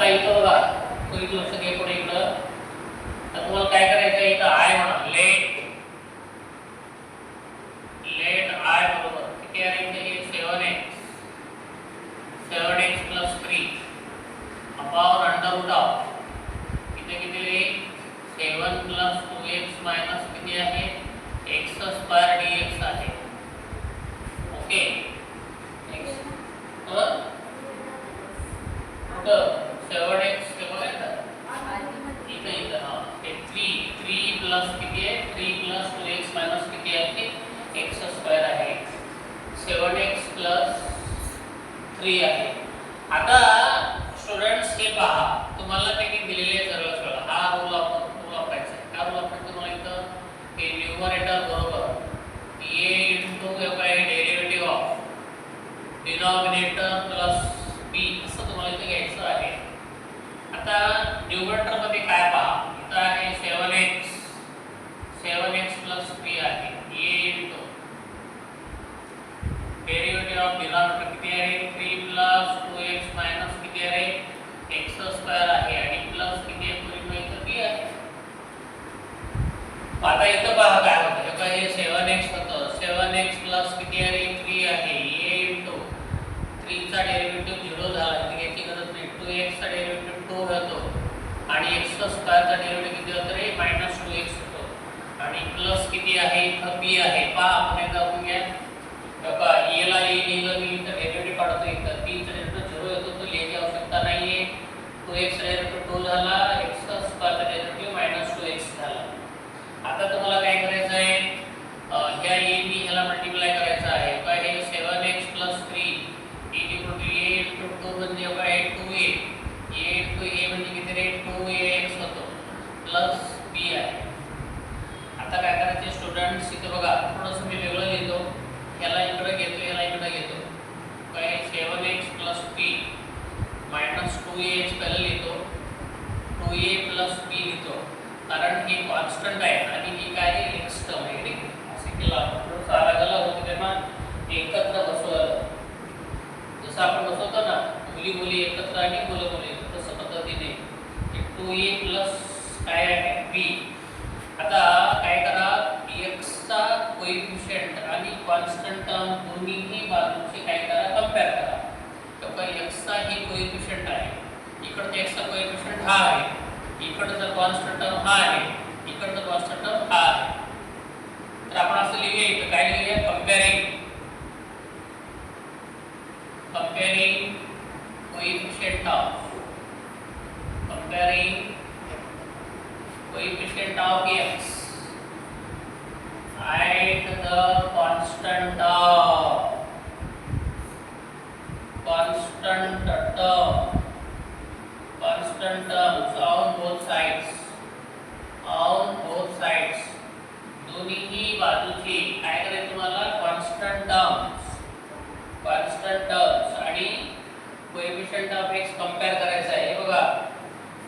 आता इथं बघा थोडी लक्ष घे पुढे इकडं. आता तुम्हाला काय करायचं इथं आय म्हणा लेट आय बरोबर किती आहे इथे 7x plus 3 upon under root of इथे किती आहे 7 plus 2x minus किती आहे x स्क्वेअर dx आहे. ओके कुठं 7x हे बघा इथं हा हे 3 प्लस किती आहे 3 plus 2x minus किती आहे x स्क्वेअर आहे 7x plus 3 आहे. आता स्टुडंट्स हे पहा तुम्हाला त्यांनी दिलेले सरळ सरळ हा रूल वापरायचा आहे. हा रूल आपण तुम्हाला इथं हे न्यूमरेटर बरोबर a into derivative of denominator plus b असं तुम्हाला इथे घ्यायचं आहे. आता न्यूमरेटर मध्ये काय पहा इथं आहे 7x plus 3 आहे a into derivative of denominator किती आहे 3 plus 2x minus किती आहे x स्क्वेअर आहे आणि प्लस किती आहे पूर्ण इथं b आहे. आता इथं पहा काय होतं हे 7x होतं 7x plus किती आहे 3 आहे a into 3 चा डेरिव्हेटिव्ह 0 झाला इथे याची गरज नाही 2x चा डेरिव्हेटिव्ह 2 होतो आणि x स्क्वेअर चा डेरिव्हेटिव्ह किती होतं रे -2x होतो आणि प्लस किती आहे इथं b आहे. पहा आपण एकदा बघून घ्या बघा a ला a लिहिलं मी इथं डेरिव्हेटिव्ह काढतो इथं 3 चा डेरिव्हेटिव्ह 0 येतो तो लिहायची आवश्यकता नाहीये. 2x चा डेरिव्हेटिव्ह 2 झाला x स्क्वेअर चा डेरिव्हेटिव्ह -2x झाला. आता तुम्हाला काय करायचं आहे ह्या a b ह्याला मल्टिप्लाय करायचं आहे काय हे 7x plus 3 a into 2 म्हणजे काय 2a a म्हणजे किती रे 2ax होतो प्लस b आहे. आता काय करायचे स्टुडंट्स इथे बघा थोडंसं मी वेगळं लिहितो याला इकडे घेतो याला इकडे घेतो काय 7x plus 3 minus 2ax पहिले लिहितो 2a plus b लिहितो कारण हे कॉन्स्टंट आहे आणि ही काय आहे x टर्म आहे. असे केलं आपण सारा गला होतो त्यांना एकत्र बसवलं जसं आपण बसवतो ना मुली एकत्र आणि मुली तसं पद्धतीने 2a plus काय आहे b. आता काय करा x चा कोएफिशिएंट आणि कॉन्स्टंट टर्म दोन्हीही बाजूचे काय करा कंपेअर करा. तर x चा ही कोएफिशिएंट आहे इकडचा x चा कोएफिशिएंट हा आहे इकडचा कॉन्स्टंट टर्म हा आहे इकडचा कॉन्स्टंट टर्म हा आहे. तर आपण असं लिहूया इथं काय लिहूया comparing coefficient of x and the constant terms on both sides दोन्हीही बाजूची काय करायचं तुम्हाला कॉन्स्टंट टर्म्स आणि कोएफिशिएंट ऑफ x कंपेअर करायचा आहे. बघा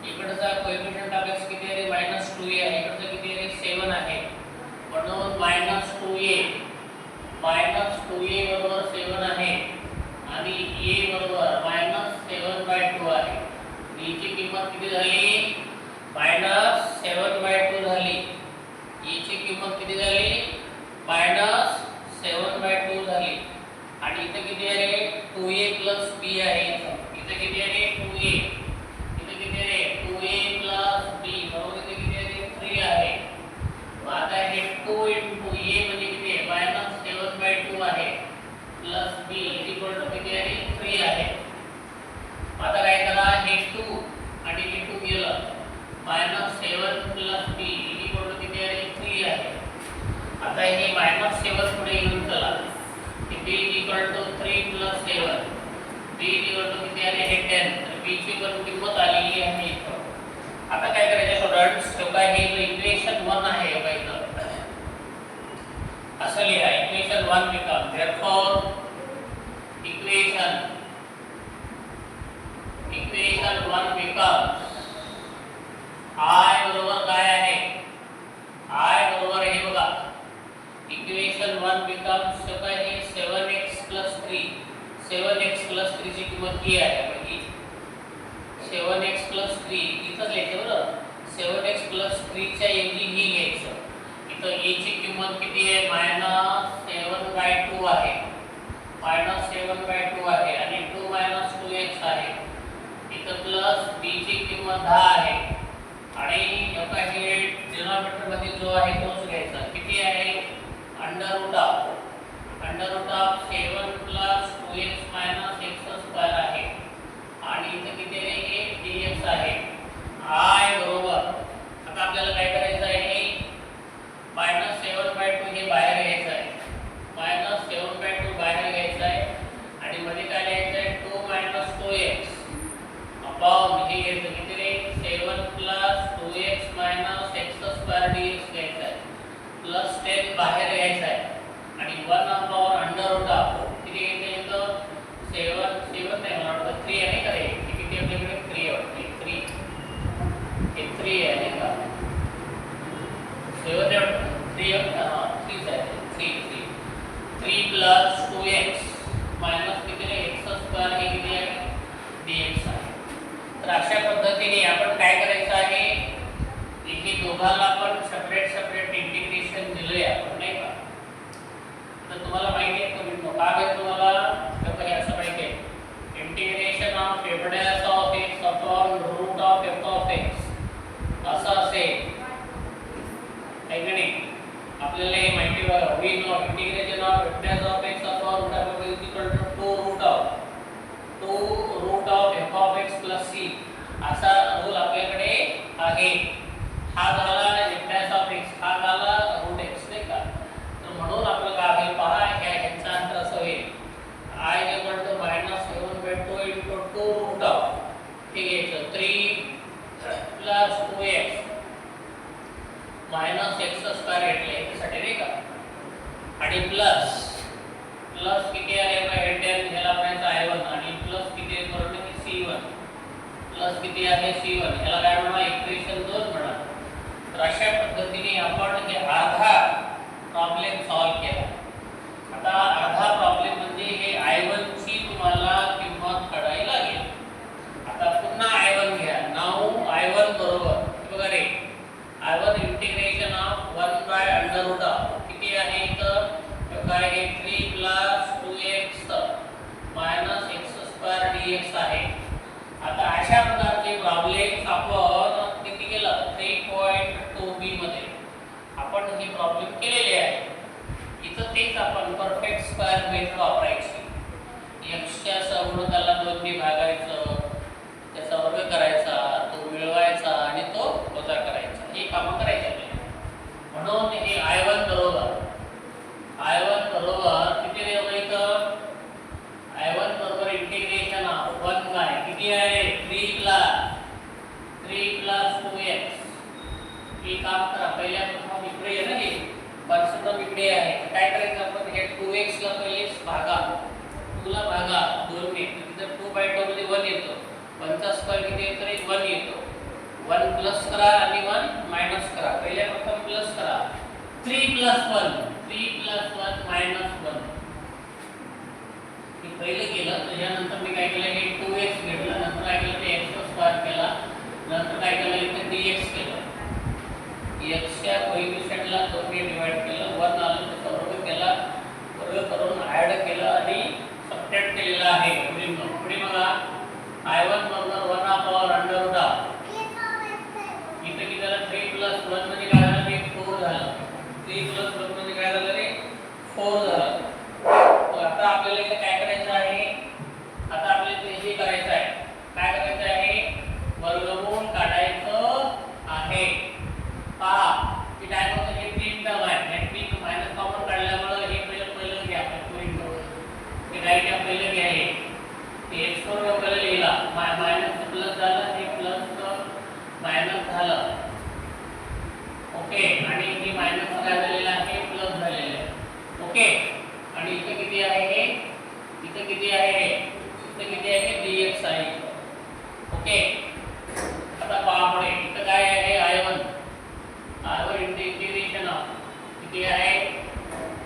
इकडचा कोएफिशिएंट ऑफ x किती आहे -2a आहे इकडचा किती आहे 7 आहे म्हणून -2a बरोबर 7 आहे आणि a बरोबर -7/2 आहे. b ची किंमत किती झाली -7/2 झाली. e ची किंमत किती झाली -7/2 झाली आणि इथे किती आहे 2a plus b आहे इथे किती आहे 2a इथे किती आहे 2a plus b बरोबर इथे किती आहे 3 आहे. आता हे 2 into a म्हणजे किती आहे -7/2 आहे प्लस b किती आहे 3 आहे. आता काय करा हे 2 आणि हे 2 गेलं -7 plus b किती आहे 3 आहे. आता हे -7 पुढे घेऊन चला b = 3 plus 7 b किती आहे हे 10 तर b ची पण किंमत आलेली आहे इथं. आता काय करायचं स्टुडंट्स हे काय हे इक्वेशन 1 आहे बघा इथं असं लिहा equation 1 become therefore equation 1 become i बरोबर काय आहे i बरोबर हे बघा इक्वेशन 1 बिकम्स काय हे 7x plus 3 ची किंमत ही आहे बघी 7x + 3 इथंच लिहायचं बरं. 7x + 3 च्या ऐवजी ही घ्यायचं. इथं a ची किंमत किती आहे? -7/2 आहे. -7/2 आहे आणि 2 - 2x आहे. इथं प्लस b ची किंमत 10 आहे आणि आता हे डिनॉमिनेटर मध्ये जो आहे तोच घ्यायचा. किती आहे? √7 + 2x - x² आहे आणि इथं किती आहे? हे dx आहे. I बरोबर आता आपल्याला काय करायचं आहे? -7/2 हे बाहेर घ्यायचं आहे. -7/2 बाहेर घ्यायचं आहे आणि मध्ये काय लिहायचं आहे? 2 - 2x अपॉन हे घ्यायचं. किती रे? 7 + 2x - x² dx घ्यायचं आहे. +10 बाहेर घ्यायचं आहे आणि 1/√. किती घ्यायचं इथं? 7 नाही मला वाटतं 3 आहे का रे? किती आपल्याकडे? 3 आहे. 3 आहे का? 7 आहे 3 आहे. हां 3 आहे. 3 + 2x - किती रे? x² हे किती आहे? dx आहे. तर अशा पद्धतीने आपण काय करायचं आहे? हे दोघांना आपण सेपरेट इंटिग्रेशन दिलंय आपण नाही का? तर तुम्हाला माहिती आहे का काय आहे तुम्हाला? तर हे असं माहिती आहे. Integration of f' upon √f(x) असं असेल. आहे की नाही? आपल्याला हे माहिती बघा. We know integration of f(x) upon √f is equal to 2√f(x + c) असा रूल आपल्याकडे आहे. हा झाला f(x), हा झाला √x नाही का? तर म्हणून आपलं काय आहे पहा, ह्याचा अंतर असं होईल I = -7/2 * 2√. हे घ्यायचं 3 + 2x - x² घेतले याच्यासाठी नाही का? आणि प्लस किती आहे? ह्याला म्हणायचं I1 आणि प्लस किती आहे? बरोबर की C1 प्लस किती आहे? C1 ह्याला काय म्हणा? इक्वेशन 2 म्हणा. तर अशा पद्धतीने आपण हे अर्धा प्रॉब्लेम सॉल्व्ह केला. आता अर्धा प्रॉब्लेम म्हणजे हे I1 ची तुम्हाला किंमत काढावी लागेल. आता पुन्हा I1 घ्या. नाऊ I1 बरोबर बघा रे, I1 इंटिग्रेशन ऑफ 1/√. किती आहे इथं? काय आहे? 3 + 2x - x² dx आहे. आता अशा प्रकारचे प्रॉब्लेम आपण किती केलं? 3.2b मध्ये आपण हे प्रॉब्लेम केलेले आहे. इथं तेच आपण परफेक्ट स्क्वेअर मेथड वापरायची. x च्या सगुणकाला 2 ने भागायचं, त्याचा वर्ग करायचा, तो मिळवायचा आणि तो वजा करायचा. हे काम करायचे आपल्याला. म्हणून हे I1 बरोबर किती देऊ इथं? I1 बरोबर इंटिग्रेशन ऑफ 1 काय किती आहे? 3 + 2x. हे काम करा. पहिल्या प्रथम इकडे आहे ना, हे परस्पर इकडे आहे. काय करायचं आपण? हे 2x ला पहिले भागा, 2 ला भागा 2 ने. तिथे 2/2 मध्ये 1 येतो. 1 चा स्क्वेअर किती येतो रे? 1 येतो. 1 प्लस करा आणि 1 मायनस करा. पहिल्या प्रथम प्लस करा. 3 + 1 -1. मी पहिले केलं, त्याच्यानंतर मी काय केलं? हे 2x घेतलं, नंतर काय केलं? ते x² केला, नंतर काय केलं? इथे dx केलं. x च्या कोएफिशिएंटला 2 ने डिवाइड केलं, 1 आलं त्याचा वर्ग केला, वर्ग करून ऍड केलं आणि सबट्रॅक्ट केलेलं आहे. पुढे बघा I1 बरोबर 1/√. इथे किती झालं? 3 + 1 म्हणजे काय झालं? ते 4 झालं. 3 + 1 म्हणजे काय झालं रे? 4 झालं. आता आपल्याला इथे काय करायचं आहे? आता आपल्याला हे करायचं आहे. काय करायचं आहे? वर्गमूळ काढायचं आहे. पहा की काय होतं? हे 3 टर्म आहे. हे 3 मायनस कॉमन काढल्यामुळे हे पहिलं घ्या. आपण हे राईट या पहिलं घ्या. हे x4 आपल्याला लिहिला, मायनस प्लस झालं, हे प्लस मायनस झालं. ओके, आणि हे मायनस काय झालेलं आहे? प्लस झालेलं आहे. ओके, आणि इथे किती आहे? हे इथे किती आहे? हे इथे किती आहे? dx आहे. ओके, आता पहा पुढे इथे काय आहे? I1 इंटिग्रेशन ऑफ किती आहे?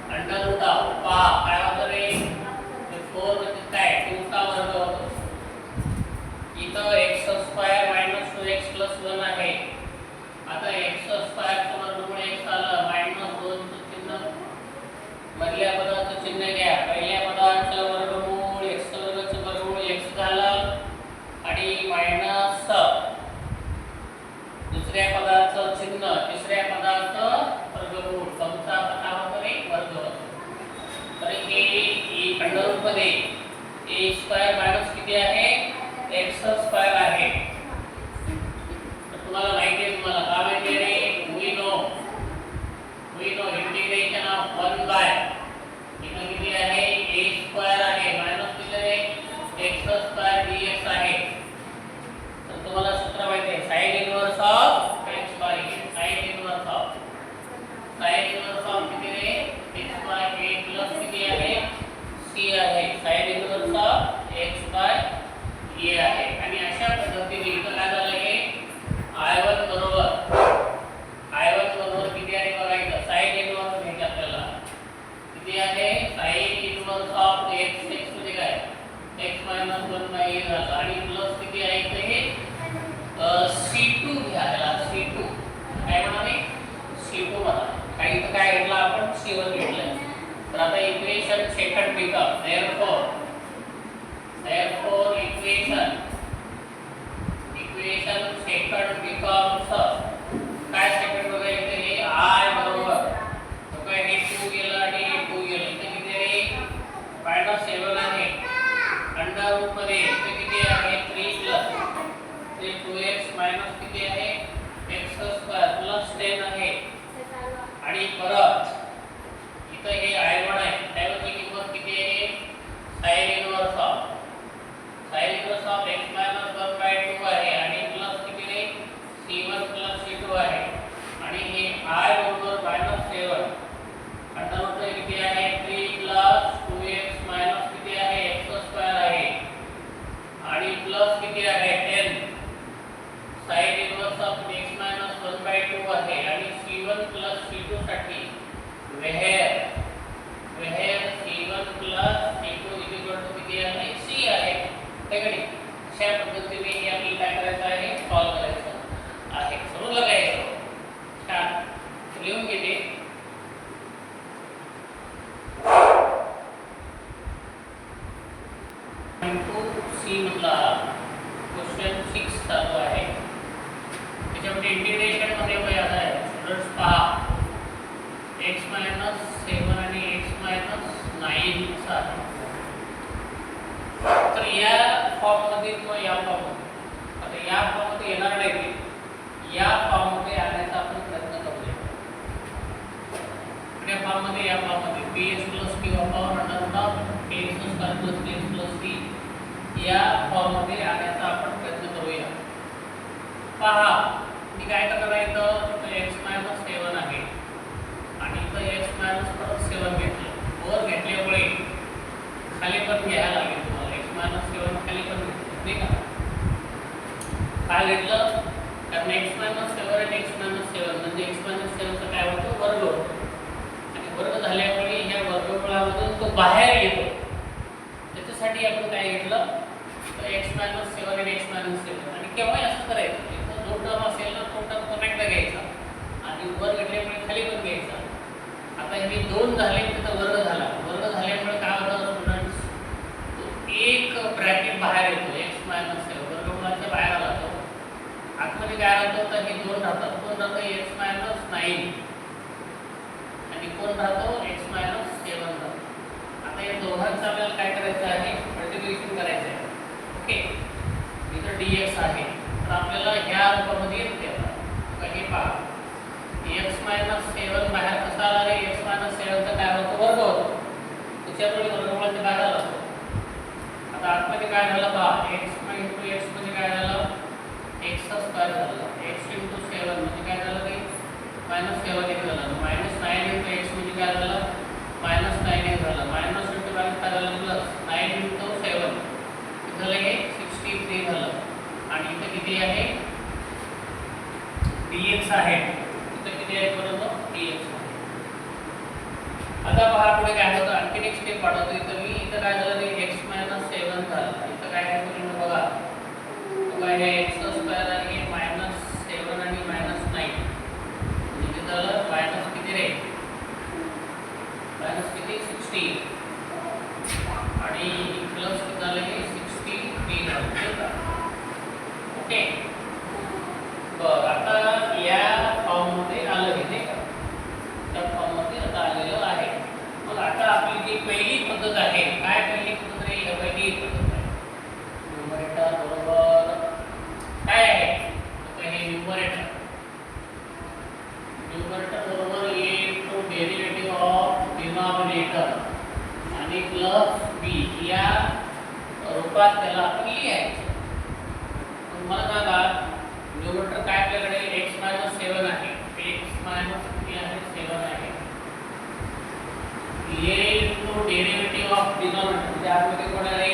√. पहा काय होतं रे? 4 म्हणजे काय? 2 चा वर्ग होतो. इथं x² आणि मायनस दुसऱ्या पदाचं चिन्ह तिसऱ्या पदाचं वर्गमूळ समचा कसा होतो रे वर्ग होतो. तर हे अंडर रूट मध्ये a स्क्वेअर मायनस किती आहे x स्क्वेअर आहे. तर तुम्हाला माहिती आहे तुम्हाला काय माहिती रे we know integration of 1 by इथे किती आहे a स्क्वेअर आहे मायनस किती रे x स्क्वेअर dx आहे. तर तुम्हाला सूत्र माहिती आहे sin inverse of x by sin inverse of किती रे x बाय a प्लस किती आहे c आहे sin inverse of x by a आहे. आणि अशा पद्धतीने इथं काय झालं हे I1 बरोबर किती आहे बघा इथं sin इनवर्स घ्यायचे आपल्याला किती आहे sin इनवर्स ऑफ x म्हणजे काय x 1 बाय a झालं आणि प्लस किती आहे इथे हे c2 घ्यायला c2 काय म्हणाले c2 म्हणा काही इथं काय घेतलं आपण c1 घेतलंय. तर आता equation second become therefore equation second becomes काय सेकंड बघा इथे हे I बरोबर तो काय हे 2 गेलं आणि हे 2 गेलं इथे किती रे -7 आहे अंडर रूट मध्ये इथे किती आहे 3 प्लस 3 2x मायनस किती आहे x स्क्वेअर प्लस 10 आहे. आणि परत इथे हे I1 आहे त्याची किंमत किती आहे sin inverse of x minus 1 by 2 आहे आणि प्लस किती रे c1 प्लस c2 आहे. आणि हे I बरोबर -7 अंडर रूट मध्ये किती आहे 3 प्लस 2x मायनस किती आहे x स्क्वेअर आहे आणि प्लस किती आहे 10 sin inverse of x minus 1 by 2 आहे. आणि c1 प्लस c2 साठी where c1 प्लस c2 किती आहे c आहे. ठीक आहे अशा पद्धतीने हे आपल्याला काय करायचं आहे सॉल्व करायचं आहे. समजलं काय छान लिहून घेते. C मधला क्वेश्चन 6 चालू आहे त्याच्यामध्ये इंटिग्रेशन मध्ये काय आता आहे स्टुडंट्स पहा x 7 आणि x 9 चा तर या फॉर्म मध्ये किंवा या फॉर्म आता या फॉर्म मध्ये येणार नाही की या फॉर्म मध्ये आणायचा आपण प्रयत्न करूया. या फॉर्म मध्ये px + q power under root of ax square + bx + c या फॉर्म मध्ये आणायचा आपण प्रयत्न करूया. पहा मी काय करणार आहे तर x 7 आहे आणि इथं x 7 घेतलं वर घेतल्यामुळे खाली पण घ्यायला लागेल तुम्हाला x 7 खाली पण नाही का काय घेतलं कारण x 7 आणि x 7 म्हणजे x 7 चा काय होतो वर्ग होतो आणि वर्ग झाल्यामुळे या वर्गमूळामधून तो बाहेर येतो. त्याच्यासाठी आपण काय घेतलं तर x 7 आणि x 7 आणि केव्हा असं करायचं इथं जो टर्म असेल ना तो टर्म कनेक्ट करायचा आणि वर घेतल्यामुळे खाली पण घ्यायचा. आता हे 2 झाले तिथं वर्ग झाल्यामुळे काय होतं स्टुडंट्स एक ब्रॅकेट बाहेर येतो x 7 वर्गमूळाच्या बाहेर आला तो आतमध्ये काय राहतो तर हे 2 राहतात कोण राहतं x 9 आणि कोण राहतो x 7 राहतो. आता या दोघांचं आपल्याला काय करायचं आहे मल्टिप्लिकेशन करायचं आहे. ओके इथं dx आहे तर आपल्याला ह्या रूपामध्ये येते आता हे पहा x 7 बाहेर कसा आला रे x 7 चा काय होतो वर्ग होतो त्याच्यामुळे वर्गमूळाच्या बाहेर आला. आता आतमध्ये काय झालं पहा x म्हणजे काय झालं x स्क्वेअर झालं x * 7 म्हणजे काय झालं ते -7 एक झालं -9 * x म्हणजे काय झालं -9 एक झालं मायनस * काय झालं प्लस 9 * 7 झालं हे 63 झालं. आणि इथे किती आहे dx आहे इथे किती आहे बरोबर dx. आता पहा पुढे काय होतं आणखी एक स्टेप वाढवतो. इथं मी इथं काय झालं ते x 7 झालं इथं काय आहे तुम्ही बघा तो काय आहे x स्क्वेअर आणि हे -7 आणि -9 म्हणजे झालं मायनस किती रे मायनस किती 60 आणि प्लस किती झालं हे 63 झालं. त्याला आपण लिहायचं. तुम्हाला सांगा न्यूमरेटर काय आपल्याकडे x - 7 आहे. x - किती आहे 7 आहे. ये इनटू डेरिव्हेटिव्ह ऑफ डिनॉमिनेटर म्हणजे आतमध्ये कोण आहे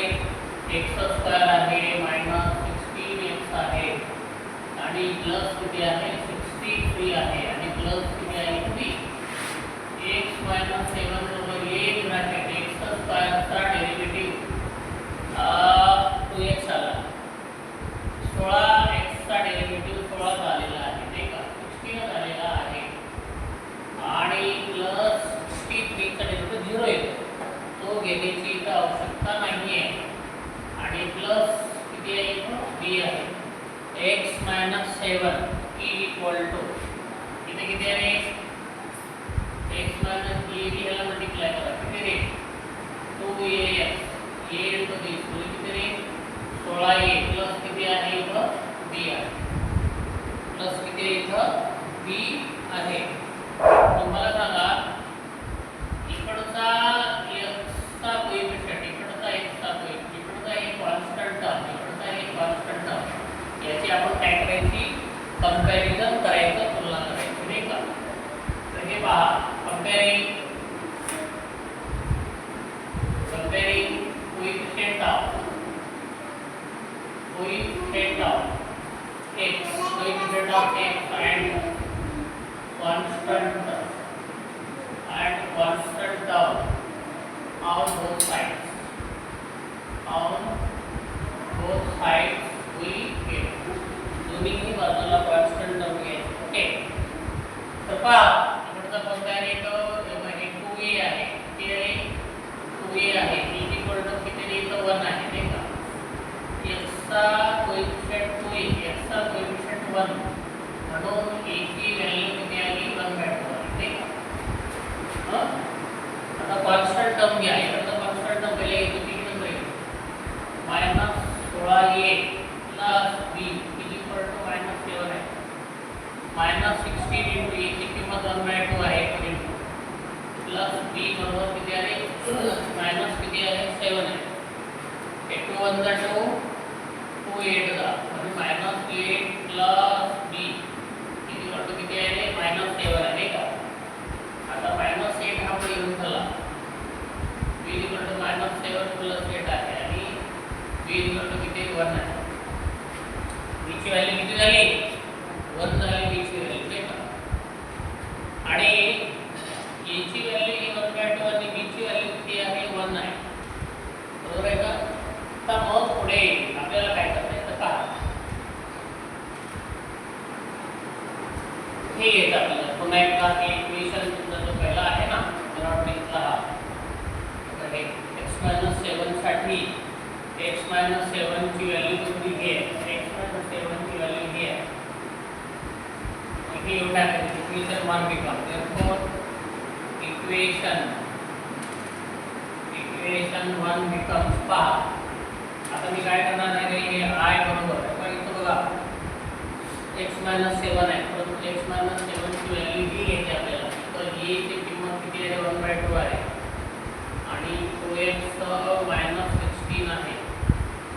x² आहे -16x आहे आणि प्लस किती आहे 63 आहे आणि प्लस किती आहे 3. x - 7 बरोबर ये ब्रॅकेट x² चा डेरिव्हेटिव्ह 2x आला. 16x चा डेरिव्हेटिव्ह 16 आलेला आहे नाही का 16 आलेला आहे आणि प्लस 63 चा डेरिव्हेटिव्ह 0 येतो. तो घेण्याची इथं आवश्यकता नाही आहे आणि प्लस किती आहे इथं b आहे. x - 7 इक्वल टू इथे किती आहे x - याला मल्टिप्लाय करा किती रे 2ax a into b किती रे 16a प्लस किती आहे इथं b आहे प्लस किती आहे इथं b आहे. तुम्हाला सांगा इकडचा x चा कोएफिशिएंट इकडचा x चा कोएफिशिएंट इकडचा एक कॉन्स्टंट टर्म इकडचा एक कॉन्स्टंट टर्म याची आपण काय करायची कंपॅरिझन करायचं तुलना करायची नाही का. तर हे पहा comparing coefficient of x and constant term on both sides we get दोन्ही बाजूला कॉन्स्टंट टर्म घ्यायची. ओके तर पहा इकडचा कोणता आहे तो हे 2a आहे किती आहे 2a आहे इक्वल टू किती आहे तो 1 आहे नाही का. x चा कोएफिशिएंट 2a x चा कोएफिशिएंट 1 म्हणून a ची व्हॅल्यू किती आली 1/2 ठीक आहे. आता कॉन्स्टंट टर्म घ्या इकडचा कॉन्स्टंट टर्म पहिले येतो किती नंबर येईल -16a plus b equal to -7 आहे. -16 into a ची किंमत 1/2 आहे प्लस b बरोबर किती आहे मायनस किती आहे 7 आहे. 2 1 2 2 8 दा म्हणजे -8 प्लस b इक्वल टू किती आहे -7 आहे नाही का. आता -8 हा पुढे येऊन झाला b इक्वल टू -7 प्लस 8 आहे आणि b इक्वल टू किती 1 आहे. b ची व्हॅल्यू किती झाली 1 झाली b ची व्हॅल्यू ठीक आहे. आणि a ची व्हॅल्यू 1/2 आणि b ची व्हॅल्यू किती आहे 1 आहे बरोबर आहे का. आता मग पुढे आपल्याला काय करायचं का हे येतं आपल्याला पुन्हा एकदा हे इक्वेशन तुमचा जो पहिला आहे ना नॉट हा तर x - 7 साठी x - 7 ची व्हॅल्यू तुम्ही घे x - 7 ची व्हॅल्यू घे हे एवढा आहे equation 1 become therefore equation 1 becomes पहा. आता मी काय करणार आहे हे I बरोबर पण इथं बघा x - 7 आहे परंतु x - 7 ची व्हॅल्यू ही घ्यायची आपल्याला. तर a ची किंमत किती आहे 1/2 आहे आणि 2x -16 आहे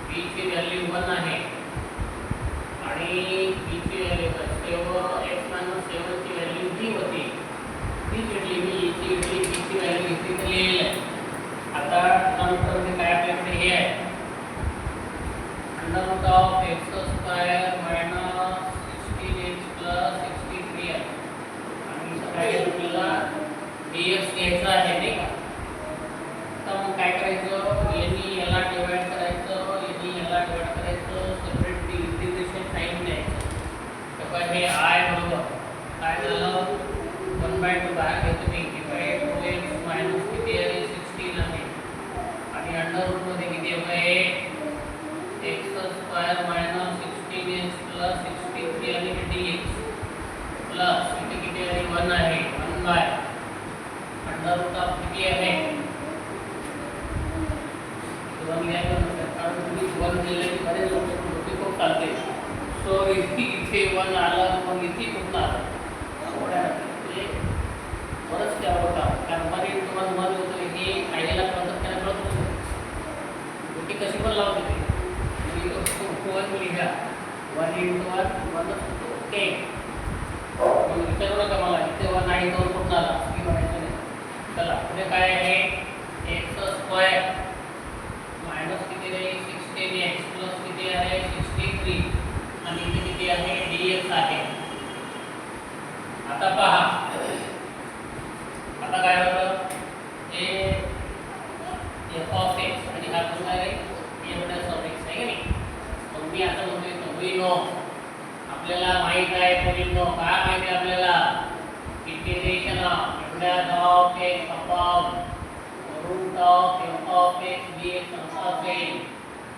b ची व्हॅल्यू 1 आहे आणि b ची व्हॅल्यू तेव्हा x - 7 ची व्हॅल्यू ही होती ही घेतली मी ची घेतली b ची व्हॅल्यू इथे लिहिलेली आहे. आता नंतर काय आपल्याकडे हे आहे under root of x² -16x plus 63 आहे आणि काय आपल्याला dx घ्यायचा आहे नाही का. तर मग काय करायचं यांनी याला डिवाइड करायचं यांनी याला डिवाइड करायचं सेपरेटली इंटिग्रेशन साइन द्यायचं. तर हे I बरोबर काय झालं 1/2 बाहेर घेतो मी डिवाइड 2x मायनस किती आहे 16 आहे आणि अंडर रूट मध्ये किती आहे x² -16x प्लस 63 आणि dx प्लस इथे किती आहे 1 आहे 1 अंडर रूट ऑफ किती आहे 1 घ्यायचं नसेल कारण तुम्ही 1 दिले की बरेच लोक खूप चालते. सो इथे 1 आलं मग इथे कुठला थोड्या बरंच त्या होता कारण मध्ये तुम्हाला मन होतं हे आयडियाला कळतात त्यांना कळत नसतं गोष्टी कशी पण लावते ते घ्या 1 into 1 1 होतो ओके मग विचारू नका मला इथे 1 आहे तो कुठून आला की म्हणायचं नाही चला पुढे काय आहे x स्क्वेअर मायनस किती आहे 16x प्लस किती आहे 63 आणि इथे किती आहे dx आहे आता पहा आता काय होतं हे f of x आणि हा कोण आहे f of x आहे की नाही मग मी असं म्हणतोय we know आपल्याला माहित आहे पोलिनो काय माहिती आपल्याला integration of x upon root of f of x dx असा असेल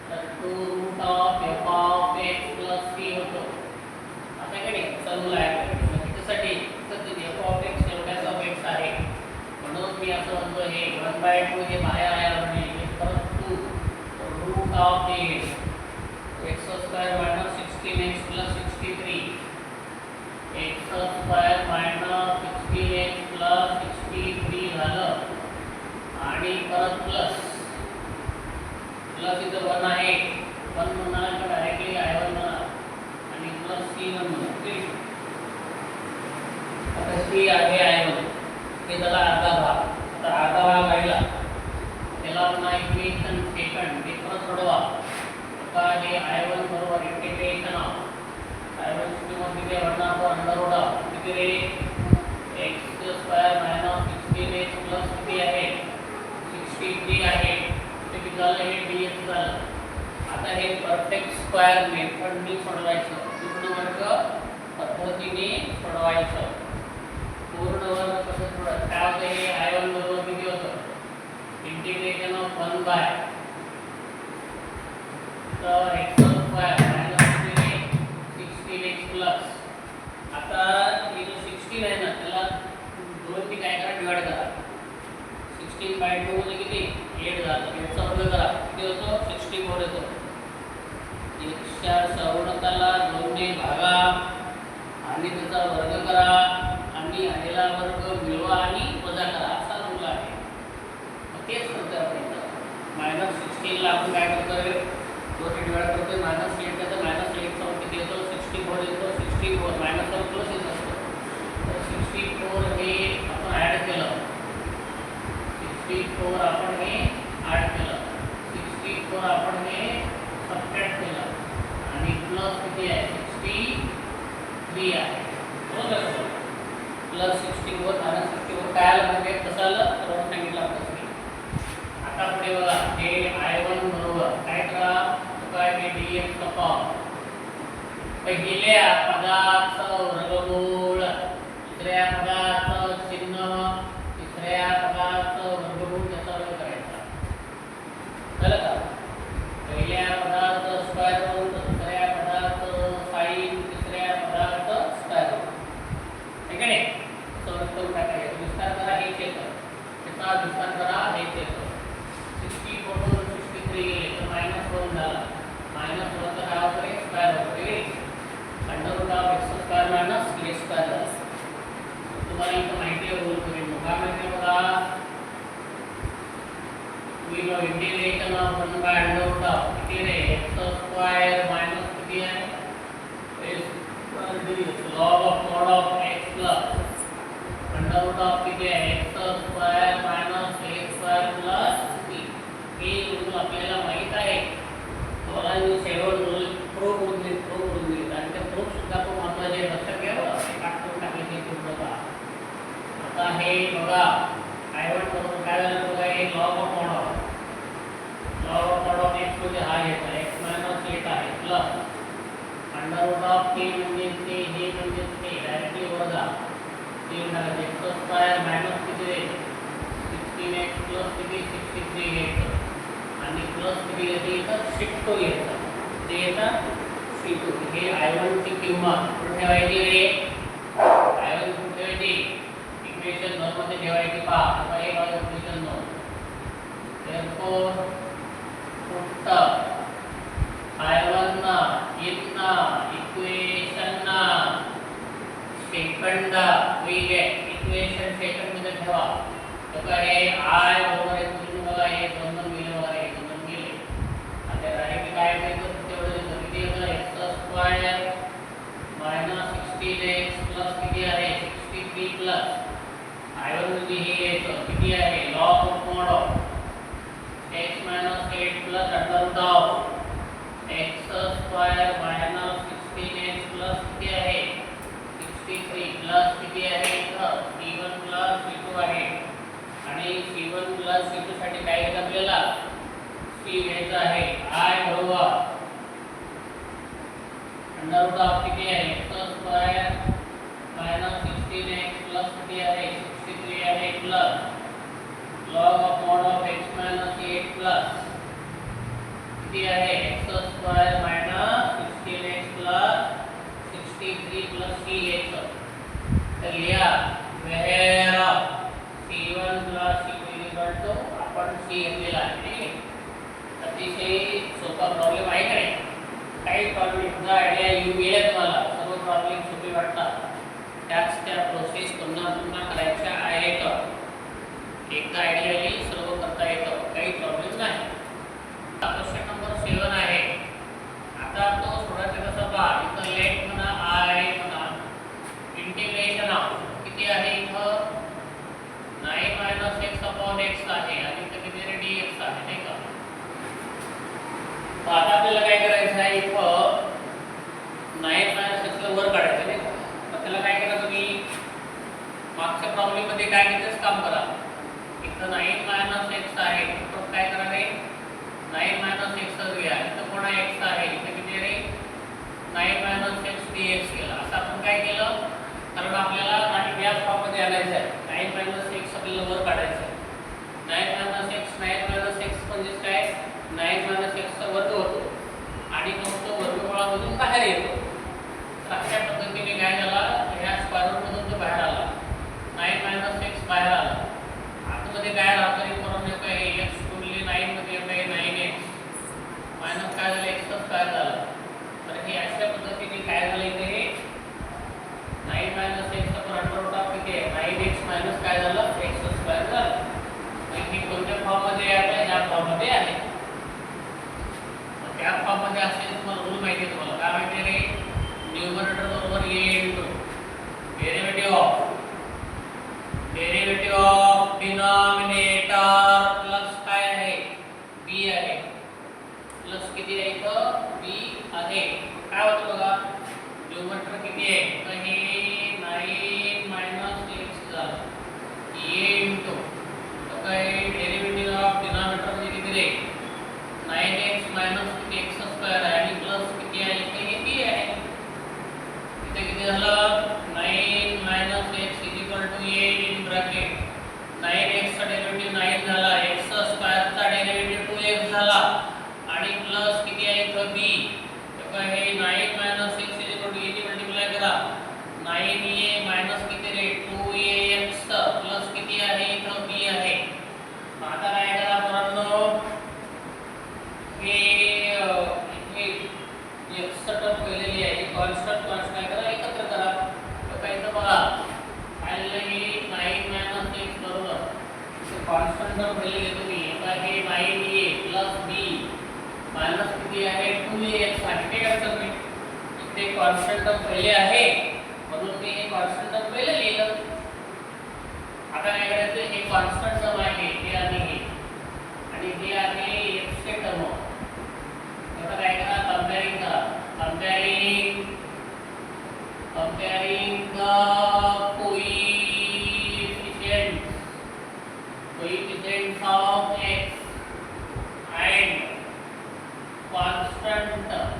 तर 2 root of f of x plus c होतो आता काय नाही समजलं आहे त्यासाठी तर f of x एवढ्याच of x आहे म्हणून मी असं म्हणतो हे 1/2 हे बाहेर आहे म्हणजे हे परत 2 root of x square minus 16x plus 63 x square minus 16x plus 63 झालं आणि परत प्लस इथं 1 आहे 1 म्हणा तर डायरेक्टली I1 म्हणा आणि प्लस C1 म्हणा आता C आहे I1 हे त्याला अर्धा भाग आता अर्धा भाग राहिला त्याला पुन्हा इक्वेशन सेकंड हे परत सोडवा आता हे I1 बरोबर इंटिग्रेशन ऑफ I1 ची किंमत किती आहे 1/√ऑफ किती रे x square minus 16x plus किती आहे 63 आहे ते किती झालं हे dx झालं आता हे परफेक्ट स्क्वेअर मेथडनी सोडवायचं पूर्ण वर्ग पद्धतीने सोडवायचं पूर्ण वर्ग कसं सोडवायचं काय होतं हे I1 बरोबर किती होतं इंटिग्रेशन ऑफ 1 बाय तर x square minus 16x plus आता हे जो 16 आहे ना त्याला 2 ने काय करा डिवाइड करा 16/2 म्हणजे किती 8 झालं 8 चा वर्ग करा किती होतो 64 येतो 1/4 2 ने भागा आणि त्याचा वर्ग करा आणि आलेला वर्ग मिळवा आणि वजा करा असा रूल आहे तेच करतोय आपण इथं -16 ला आपण काय करतोय 2 ने डिवाइड करतोय -8 त्याचा -8 चा किती येतो 64 येतो 64 मायनस वर प्लस येत असतो तर 64 हे आपण ऍड केलं 64 आपण हे ऍड केलं 64 आपण हे सबट्रॅक्ट केलं आणि प्लस किती आहे 63 आहे बरोबर प्लस 64 आणि 64 काय आलं म्हणजे कसं आलं तर सांगितलं आपण आता पुढे बघा हे I1 बरोबर काय करा काय हे dx अपॉन पहिल्या पदाचं वर्गमूळ दुसऱ्या पदाचं चिन्ह तिसऱ्या पदाचं वर्गमूळ त्याचा वर्ग करायचा कळलं का पहिल्या पदाचं स्क्वेअर रूट दुसऱ्या पदाचं साइन तिसऱ्या पदाचं स्क्वेअर रूट ठीक आहे सर्व करून टाकायचं विस्तार करा हे चेक त्याचा विस्तार करा हे चेक 64 63 गेले तर -1 झाला -1 तर काय होतं स्क्वेअर होतं under of x square minus a square तुम्हाला इथं माहिती आहे रूल करेन काय माहिती आहे बघा we know integration of 1 by under root of किती रे x स्क्वेअर मायनस किती आहे a square ds log of mod of x plus under root of किती आहे x square minus a square plus c हे रूल आपल्याला माहित आहे मला मी शेवट रूल प्रूफ करून दिले आणि ते प्रूफ सुद्धा खूप महत्त्वाचे लक्षात घ्यावं ते टाकून टाकले पूर्ण आता हे बघा I1 बरोबर काय झालं बघा हे log of mod of x म्हणजे हा येतो x - 8 आहे plus under root of k म्हणजे ते हे म्हणजे ते डायरेक्टली वजा 3 झालं x स्क्वेअर मायनस किती रे 16x प्लस किती 63 घ्यायचं आणि प्लस किती येते इथं शिफ्ट तो घ्यायचा ते येतं C2 हे I1 ची किंमत कुठे ठेवायची रे I1 कुठे ठेवायची इक्वेशन 2 मध्ये ठेवायची पहा आता हे बघा इक्वेशन 2 therefore put I1 ना in इक्वेशन ना second we get equation second मध्ये ठेवा तो काय I बरोबर आहे तुम्ही बघा हे 2 गेले वगैरे 2 गेले आता डायरेक्ट काय करायचं तेवढं किती येतं I1 म्हणजे हे याचं किती आहे log of mod of x minus 8 plus under root of x square minus 16x plus किती आहे 63 plus किती आहे इथं c1 plus c2 आहे आणि c1 plus c2 साठी काय घ्यायचं आपल्याला c घ्यायचं आहे I बरोबर अंडर रूट ऑफ किती आहे x square minus 16x plus किती आहे 63 आहे प्लस log of mod of x minus 8 plus किती आहे x square minus 16x plus 63 plus c घ्यायचं तर लिहा where c1 plus c2 equal to आपण c घेतलेला आहे अतिशय सोपा प्रॉब्लेम आहे का नाही काही प्रॉब्लेमचा आयडिया येऊ गेला तुम्हाला सर्व प्रॉब्लेम सोपे वाटतात त्याच त्या प्रोसेस पुन्हा पुन्हा करायच्या आहेत एकदा आयडिया आली सर्व करता येतं काही प्रॉब्लेम नाही क्वेश्चन नंबर 7 आहे आता तो सोडायचा कसा पहा इथं लेट म्हणा आय म्हणा इंटिग्रेशन ऑफ किती आहे इथं 9 - x/x आहे आणि इथं किती आहे dx आहे नाही का आता आपल्याला काय करायचं आहे इथं 9 - x ला वर काढायचं नाही का मग त्याला काय करा तुम्ही मागच्या प्रॉब्लेम मध्ये काय केलंच काम करा इथं 9 - x आहे तर काय करा रे 9 - x घ्या इथं कोणा x आहे इथं किती रे 9 - x dx केला असं आपण काय केलं कारण आपल्याला आणि या फॉर्म मध्ये आणायचं आहे 9 - x आपल्याला वर काढायचं आहे 9 - x 9 - x म्हणजे काय 9 - x चा वर्ग होतो आणि मग तो वर्गमूळामधून बाहेर येतो तर अशा पद्धतीने काय झाला या स्क्वेअर रूट मधून तो बाहेर आला 9 - x बाहेर आला आतमध्ये काय राहतो रे म्हणून काय x गुणिले 9 मध्ये काय 9x मायनस काय झालं x स्क्वेअर झाला तर हे अशा पद्धतीने काय झालं इथे 9 - x चा अंडर रूट ऑफ किती आहे 9x मायनस काय झालं x स्क्वेअर झालं मग हे कोणत्या फॉर्म मध्ये आहे या फॉर्म मध्ये आहे त्या फॉर्म मध्ये असेल तुम्हाला रूल माहिती आहे तुम्हाला काय माहिती रे न्यूमरेटर बरोबर a into derivative of denominator plus काय आहे b आहे प्लस किती आहे इथं b आहे काय होतं बघा न्यूमरेटर किती आहे तर हे 9 - x झालं a इनटू तर काय डेरिव्हेटिव्ह ऑफ डिनॉमिनेटर म्हणजे किती रे 9x मायनस x स्क्वेअर आहे आणि प्लस किती आहे इथे हे b आहे इथे किती झालं 9 - x a in bracket 9x चा डेरिव्हेटिव्ह 9 झाला x स्क्वेअर चा डेरिव्हेटिव्ह 2x झाला आणि प्लस किती आहे इथं b तर हे 9 - x a ने मल्टिप्लाय करा 9a मायनस किती रे 2ax प्लस किती आहे इथं b आहे आता काय करा पोरांनो हे x टर्म केलेली आहे कॉन्स्टंट काय करा एकत्र करा तर काय इथं बघा काय हे 9 - x बरोबर कॉन्स्टंट टर्म पहिले घेतो मी आता हे 9a प्लस b मायनस किती आहे 2ax आहे काय करायचं मी इथे कॉन्स्टंट टर्म पहिले आहे म्हणून मी हे कॉन्स्टंट टर्म पहिले लिहिलं आता काय करायचं हे कॉन्स्टंट टर्म आहे हे आणि हे आहे x चे टर्म आता काय करा कंपेअरिंग coefficients of x and constant term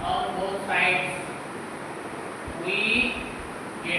on both sides we get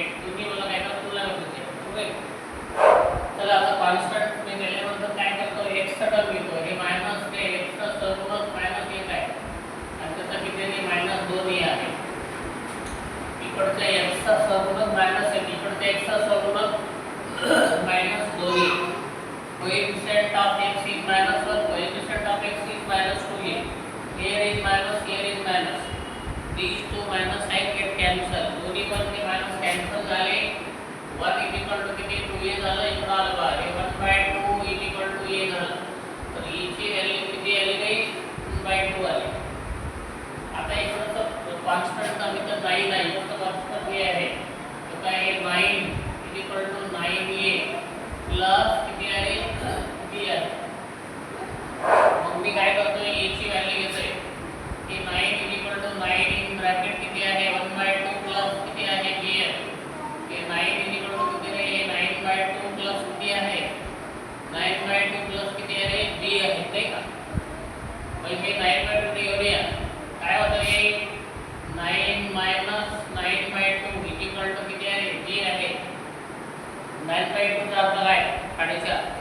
9/2 चा अर्थ काय 4.5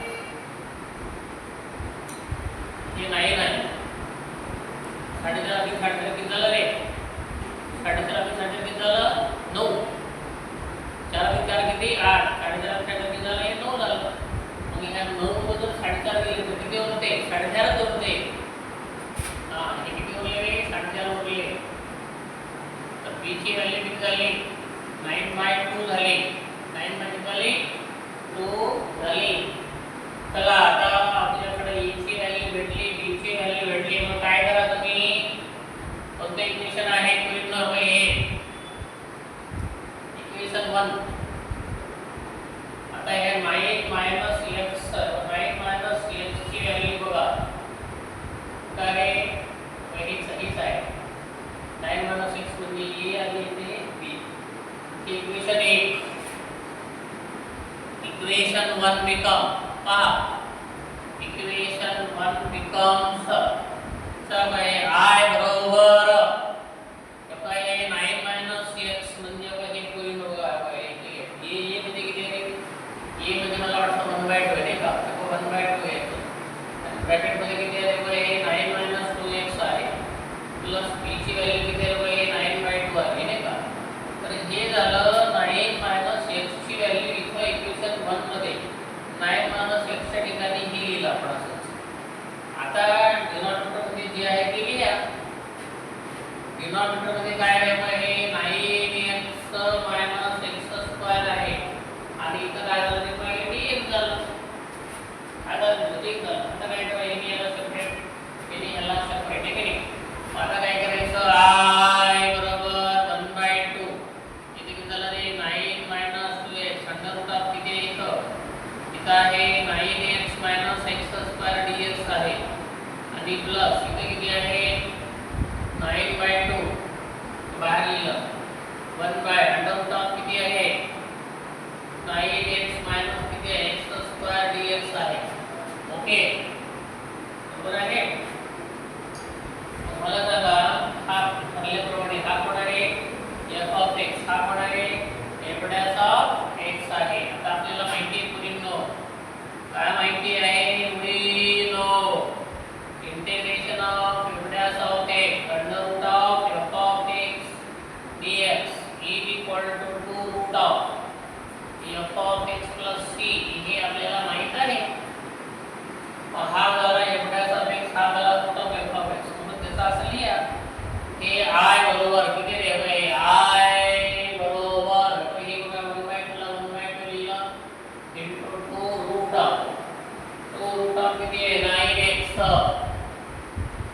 हे 9 आहे 4.5 अधिक 4.5 किती झालं रे 4.5 अधिक 4.5 किती झालं 9 4 अधिक 4 किती 8 4.5 अधिक 4.5 किती झालं हे 9 झालं मग ह्या 9 मधून 4.5 गेले तर किती होते 4.5 होते हे किती उरले रे 4.5 उरले तर b ची व्हॅल्यू किती झाली 9/2 झाली 9 मध्ये 2 झाली चला आता आपल्याकडे e ची व्हॅल्यू भेटली b ची व्हॅल्यू भेटली मग काय करा तुम्ही कोणते इक्वेशन आहे पूर्ण हे इक्वेशन 1 आता हे 9 - x 9 - x ची व्हॅल्यू बघा काय हीच आहे 9 - x म्हणजे a आणि इथे b इक्वेशन 1 इक्वेशन 1 become पहा इक्वेशन 1 becomes सब आहे I बरोबर काय आहे 9 - x म्हणजे हे पूर्ण बघा हे म्हणजे किती आहे a म्हणजे मला वाटतं 1/2 आहे नाही का तो 1/2 आहे ब्रॅकेट मध्ये किती आहे बघा हे 9 - 2x आहे प्लस b ची व्हॅल्यू किती आहे बघा हे 9/2 आहे नाही का तर हे झालं 9 - x ची व्हॅल्यू इथं इक्वेशन 1 मध्ये 9 - x च्या ठिकाणी ही लिहिलं आपण असंच आता डिनॉमिनेटर मध्ये जी आहे ती लिहा डिनॉमिनेटर मध्ये काय आहे मग हे 9x - x² आहे आणि इथं काय झालं ते पहिले dx झालं आता ठीक झालं आता काय करायचं याला सेपरेट आणि याला सेपरेट आहे की नाही आता काय करायचं I बरोबर 1/2 इथे किती झालं रे 9 - 2x अंडर रूट ऑफ किती आहे इथं आहे 9x - x² dx आहे आणि प्लस इथे किती आहे 9/2 बाहेर लिहिलं 1 अंडर रूट ऑफ किती आहे 9x - किती आहे x² dx आहे ओके बरोबर आहे मला सांगा हा ठरल्याप्रमाणे हा कोण आहे f(x) हा कोण आहे f(x) आहे आता आपल्याला माहिती आहे मुलींनो काय माहिती आहे मुलींनो integration of f(x) under root of f(x) dx is equal to 2 root of f(x) plus c हे आपल्याला माहित आहे हा झाला f(x) हा झाला रूट ऑफ f(x) म्हणून त्याचा असं लिहा हे I बरोबर किती रे भाई I बरोबर हे बघा 1/2 ला 1/2 लिहिला into 2 root of किती आहे 9x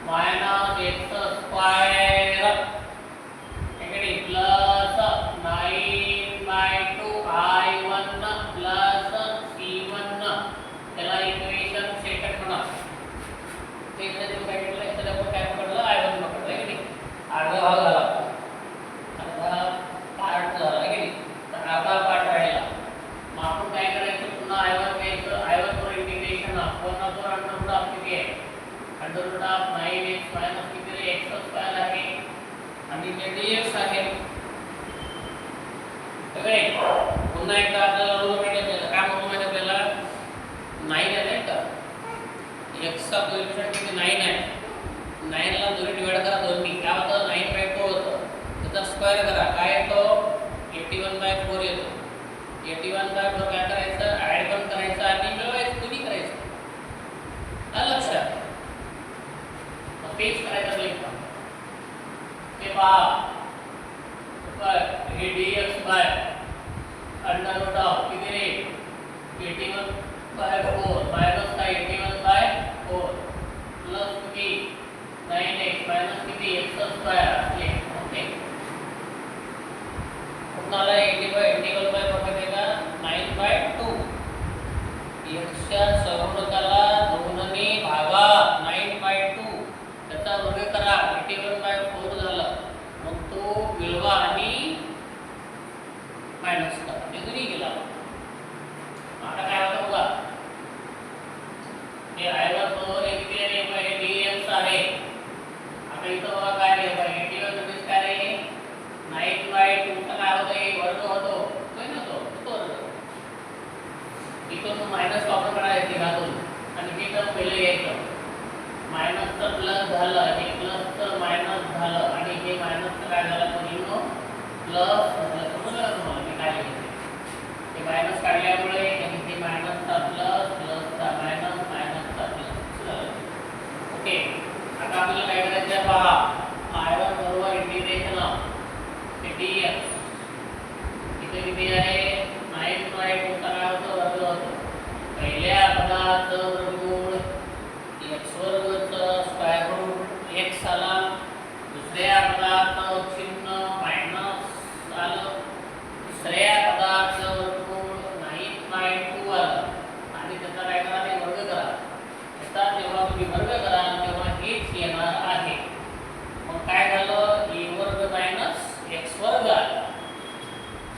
minus x² इकडे प्लस 9/2 I1 प्लस C1 त्याला इक्वेशन सेकंड म्हणा ते जर काय केलं तर आपण काय पकडलं I1 पकडलं की नाही अर्धा भाग झाला अर्धा पार्ट झाला की नाही तर अर्धा पार्ट राहिला मग आपण काय करायचं पुन्हा I1 घ्यायचं I1 वर इंटिग्रेशन आपण अंडर रूट ऑफ किती आहे अंडर रूट ऑफ 9x - किती रे x² आहे आणि ते dx आहे सगळे पुन्हा एकदा आपल्याला रोज माहिती काय म्हणून माहिती आपल्याला 9 आहे का x चा कोएफिशिएंट किती 9 आहे 9 ला 2 डिवाइड करा 2 नी काय होतं 9/2 होतं त्याचा स्क्वेअर करा काय येतो 81/4 येतो 81/4 काय करायचं ऍड पण करायचं आणि मिळवायचं दोन्ही करायचं आलं लक्षात मग तेच करायचं लिहितो ते पहा हे dx by under root of किती रे 81/4 मायनस काय 81/4 प्लस किती 9x मायनस किती x² असले ओके तुम्हाला 80/4 मध्ये का 9/2 x च्या सहगुणकाला 2 ने भागा 9/2 त्याचा वर्ग करा 81/4 झालं मग तो मिळवा आणि मायनस करा ते दोन्ही केला आता काय होतं बघा हे I1 बरोबर किती आहे हे dx आहे आता इथं बघा काय आहे 81 म्हणजे काय आहे 9/2 चा काय होतं हे वर्ग होतो काय नव्हतो वर्ग मग मायनस वापर करायचं तिघातून आणि हे टर्म पहिले यायचं. मायनसचं प्लस झालं, हे प्लसचं मायनस झालं आणि हे मायनसचं काय झालं मुलींनो प्लस झालं. समजलं तुम्हाला मी काय लिहिते? हे मायनस काढल्यामुळे हे मायनसचा प्लस, प्लसचा मायनस, मायनसचा प्लस. ओके, आता आपल्याला काय करायचं आहे पहा. I1 बरोबर इंटिग्रेशन ऑफ dx इथे किती आहे 9/2 चा काय होतं वर्ग होतो. पहिल्या पदाचं वर्गमूळ x वर्गचं स्क्वेअर रूट x आला. दुसऱ्या पदाचं चिन्ह मायनस आलं. तिसऱ्या पदाचं वर्गमूळ 9/2 आलं आणि त्याचा काय करा ते वर्ग करा. त्याचा जेव्हा तुम्ही वर्ग कराल तेव्हा हेच येणार आहे. मग काय झालं a वर्ग मायनस x वर्ग आला.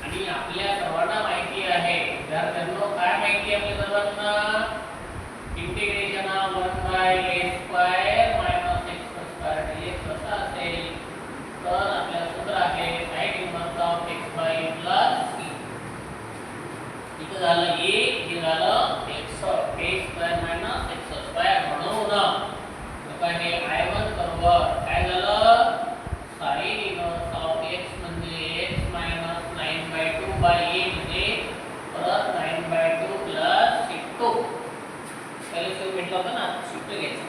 आणि आपल्या सर्वांना माहिती आहे विद्यार्थ्यांनो काय माहिती आहे आपल्या सर्वांना integration of 1/a² - x² dx कसं असेल तर आपल्याला सूत्र आहे sin inverse of x/a + c. इथं झालं a, हे झालं x a² - x² म्हणून आता हे I1 बरोबर काय झालं sin इन्व्हर्स ऑफ x म्हणजे x - 9/2 / a म्हणजे परत 9/2 + sec2. पहिले सूत्र भेटलं होतं ना सूत्र घ्यायचं.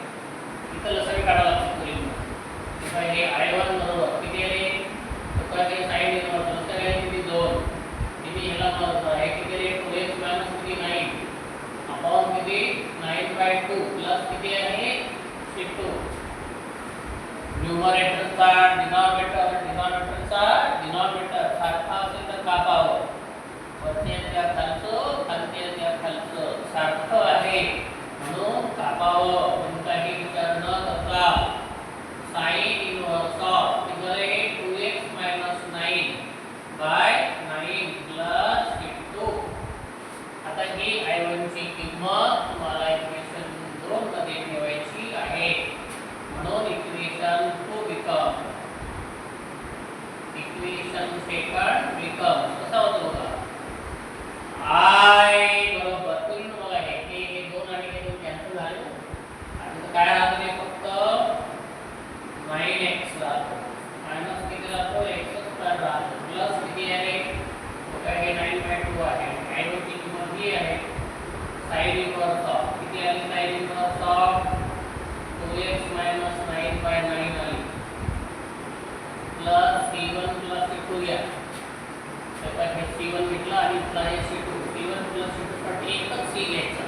इथं लसावी काढायला लागतो. आता हे I1 बरोबर किती आहे तर हे sin इन्व्हर्स लसावी आहे किती 2. मी ह्याला मारतो आहे किती आहे 2x - 9 अपॉन किती 9/2 प्लस किती आहे sec2. न्यूमरेटरचा डिनॉमिनेटर सारखा असेल तर कापावं. वरच्या खालचं खालच्या खालचं सारखं आहे म्हणून कापावं. कोणताही विचार न करता sin इन्व्हर्स ऑफ किती 2x - 9/9 + sec2. आता ही I1 ची किंमत तुम्हाला इक्वेशन 2 मध्ये ठेवायची आहे. म्हणून equation 2 become equation second become कसा होतो बघा I बरोबर पूर्ण बघा हे 2 आणि हे 2 कॅन्सल झाले. आता काय राहतं ते फक्त 9x राहतो मायनस किती राहतो x² राहतो प्लस किती आहे तर हे 9/2 आहे. I1 ची किंमत ही आहे sin इन्व्हर्स ऑफ किती आहे sin इन्व्हर्स ऑफ 2x - 9/9 आली प्लस c1 + c2 घ्या. तर हे c1 घेतला आणि प्लस हे c2 c1 + c2 साठी एकच c घ्यायचा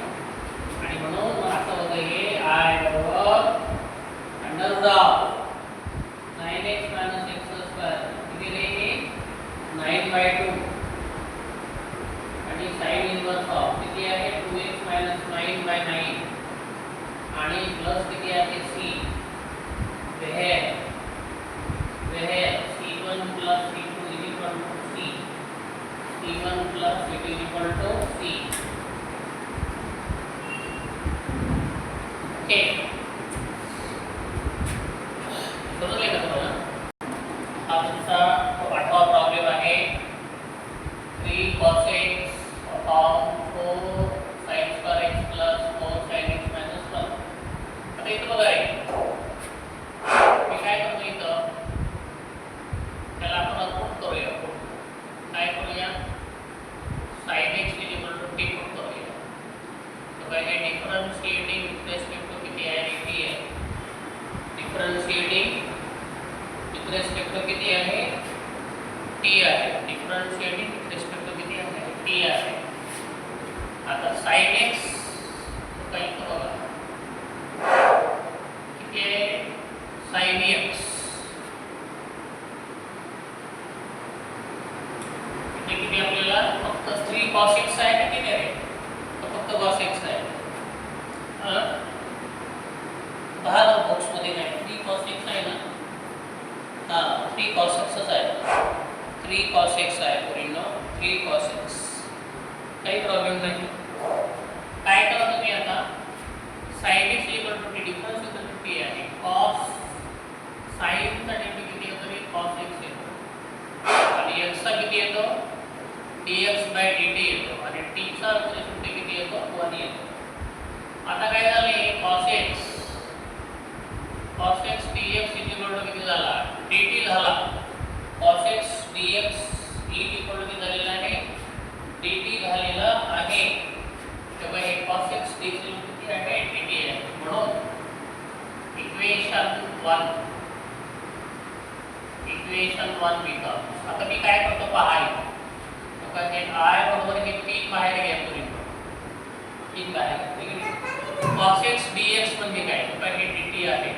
आणि म्हणून असं होतं हे I बरोबर √ 9x - x² किती रे 9/2 आणि sin इन्व्हर्स ऑफ किती आहे 2x - 9/9 आणि प्लस किती आहे c where c1 + c2 = c c1 + c2 = c. Okay समजले का तुम्हाला? हा तुमचा 8वा प्रॉब्लेम आहे 3 cos x upon 4 sin² x + 4 sin x - 1. आता इथं बघा रे मी काय करतो इथं त्याला आपण अपूट करूया. काय करूया sin x = t पुट करूया. तर काय आहे डिफरन्शिएटिंग विथ रिस्पेक्ट टू किती आहे t आहे. डिफरन्शिएटिंग विथ रिस्पेक्ट टू किती आहे t आहे. डिफरन्शिएटिंग विथ रिस्पेक्ट टू किती आहे t आहे. आता sin x काय बघा किती आहे sin x किती आपल्याला फक्त 3 cos x आहे का किती आहे तर फक्त cos x आहे. पहा बॉक्स मध्ये काय 3 cos x आहे ना. हा 3 cos x आहे 3 cos x आहे पोरींनो 3 cos x काही प्रॉब्लेम नाही. काय करा तुम्ही आता sin x = t difference with t आहे cos sin चा डेरिव्हेटिव्ह किती येतो cos x येतो आणि x चा किती येतो t dx/dt येतो आणि t चा शेवटी किती येतो 1 येतो. आता काय झाले cos x dx किती झाला dt झाला. cos x dx किती झालेला आहे dt झालेला आहे. तेव्हा हे cos x dx किती आहे dt आहे. म्हणून इक्वेशन 1 becomes, आता मी काय करतो पहा हे I बरोबर हे 3 बाहेर घ्या पूर्ण 3 बाहेर cos x dx म्हणजे काय हे dt आहे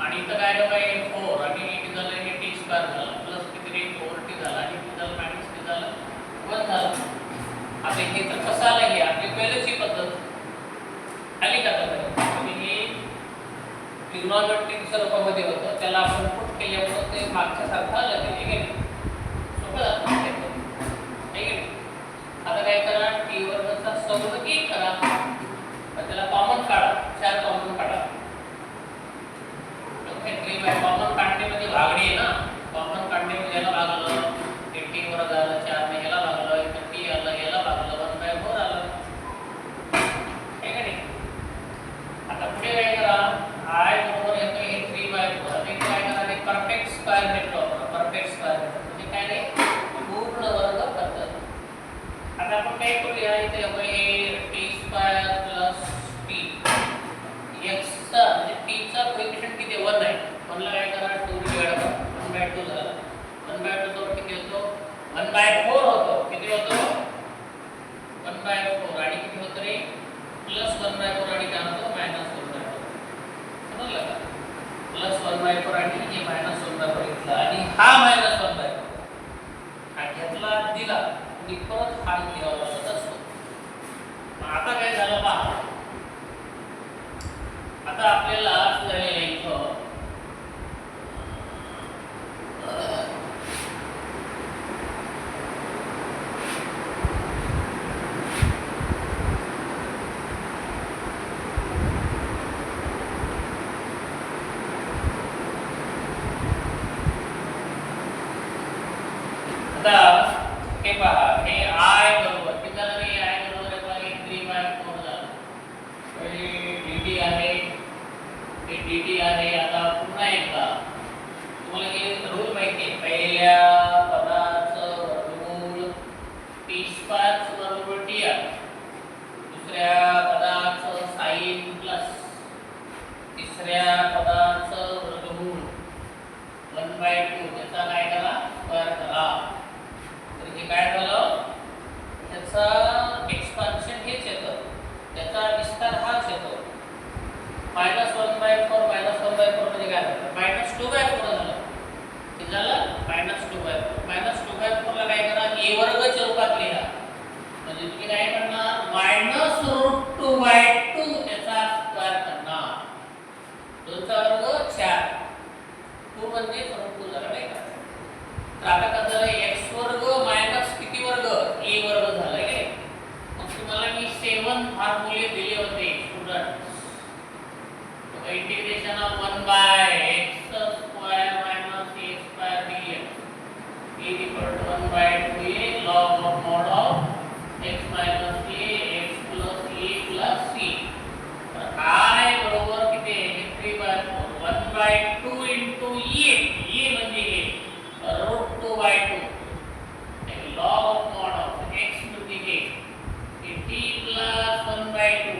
आणि इथं काय होतं हे 4 आणि इथे झालं हे t स्क्वेअर झाला प्लस किती 4t झाला आणि इथे झालं मायनस t झालं 1 झालं. आता हे तर कसं आलं हे आपली पहिलीची पद्धत आली का तुम्ही हे ट्रिग्नोमेट्रिक स्वरूपामध्ये होतं त्याला आपण पुट केल्यामुळे ते मागच्या सारखं आलं ते हे सोपं जातं आहे की. आता काय करा t वर्गचा वर्ग 1 करा त्याला कॉमन काढा 4 कॉमन काढा. तर 3 बाय कॉमन काढण्यामध्ये भागणी आहे ना कॉमन काढण्यामध्ये याला लागलं ते t वर्ग आलं 4 ने याला लागलं इथं t आलं याला लागलं 1/4 आलं आहे का नाही. आता पुढे काय करा I बरोबर येतो हे 3/4 आता इथे काय करा हे परफेक्ट स्क्वेअर मेथड वापरा. परफेक्ट स्क्वेअर मेथड म्हणजे काय रे पूर्ण वर्ग पद्धत. आता आपण काय करूया इथे हे t² + t x चा म्हणजे t चा कोएफिशिएंट किती 1 आहे 1 ला काय करा 2 डिवाइड करा 1/2 झाला 1/2 तो किती होतो 1/4 होतो किती होतो 1/4 आणि किती होतं रे प्लस 1/4 आणि काय होतं मायनस 1/4 समजलं का प्लस 1/4 आणि हे मायनस 1/4 घेतला आणि हा मायनस 1/4 हा घेतला दिला आणि परत हा घ्यावा लागत असतो. आता काय झालं पहा आता आपल्याला झालेलं इथं हे पहा हे I बरोबर किती झालं रे I बरोबर आहे 3/4 झालं. हे dt आहे हे dt आहे. आता पुन्हा एकदा तुम्हाला हे रूल माहिती आहे पहिल्या पदाचं वर्गमूळ t² वर्गमूळ t आहे दुसऱ्या पदाचं sin प्लस तिसऱ्या पदाचं वर्गमूळ 1/2 त्याचा काय करा स्क्वेअर करा. हे काय झालं त्याचा एक्सपान्शन हेच येतं त्याचा विस्तार हाच येतो -1/4 म्हणजे काय झालं -2/4 झालं हे झालं -2/4 ला काय करा a वर्ग च्या रूपात लिहा म्हणजे तुम्ही काय करणार -√2/2 त्याचा स्क्वेअर करणार 2 चा वर्ग 4 2 म्हणजे √2 झाला नाही का. तर आता काय झालं x वर्ग मायनस किती वर्ग a वर्ग झाला आहे. मग तुम्हाला मी 7 फॉर्म्युले दिले होते स्टुडंट्स. तो integration of 1/x² - a² dx is equal to 1/2a log of mod of x minus a x plus a plus c. तर I बरोबर किती आहे 3/4 1/2 into a म्हणजे √2/2 log of mod of x म्हणजे t plus 1/2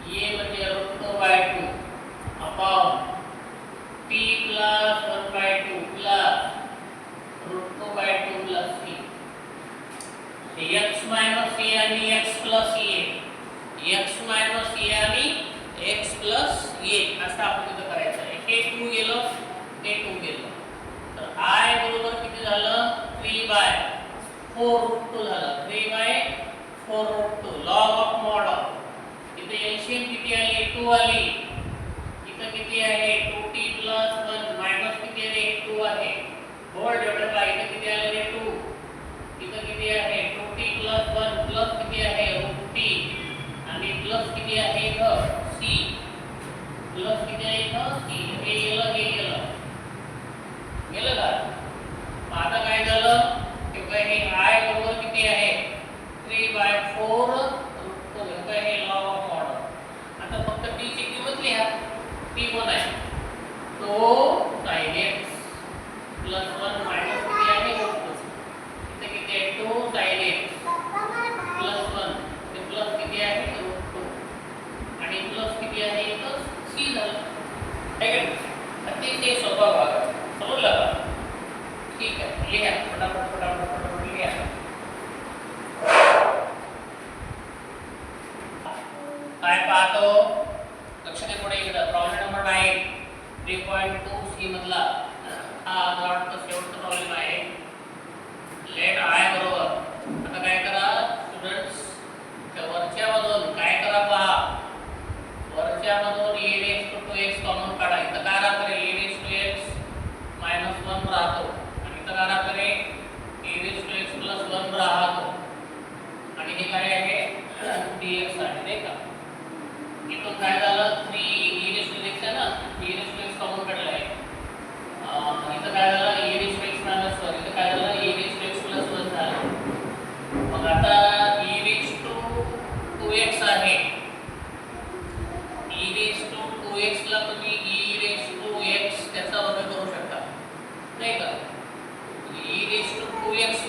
a म्हणजे √2/2 upon t plus 1/2 plus √2/2 plus c. x minus a आणि x plus a x minus a आणि x plus a असं आपण इथं करायचं आहे. हे 2 गेलं ते 2 गेलं तर I बरोबर किती झालं 3/4√2 झालं 3/4√2 log of mod of इथे एलसीएम किती आली 2 आली इथे किती आहे 2t + 1 मायनस किती आहे 2 आहे होल डिवाइडेड बाय इथे किती आले रे 2 इथे किती आहे 2t + 1 प्लस किती आहे √t आणि प्लस किती आहे इथं c प्लस किती आहे इथं c हे गेलं गेलं का. आता काय झालं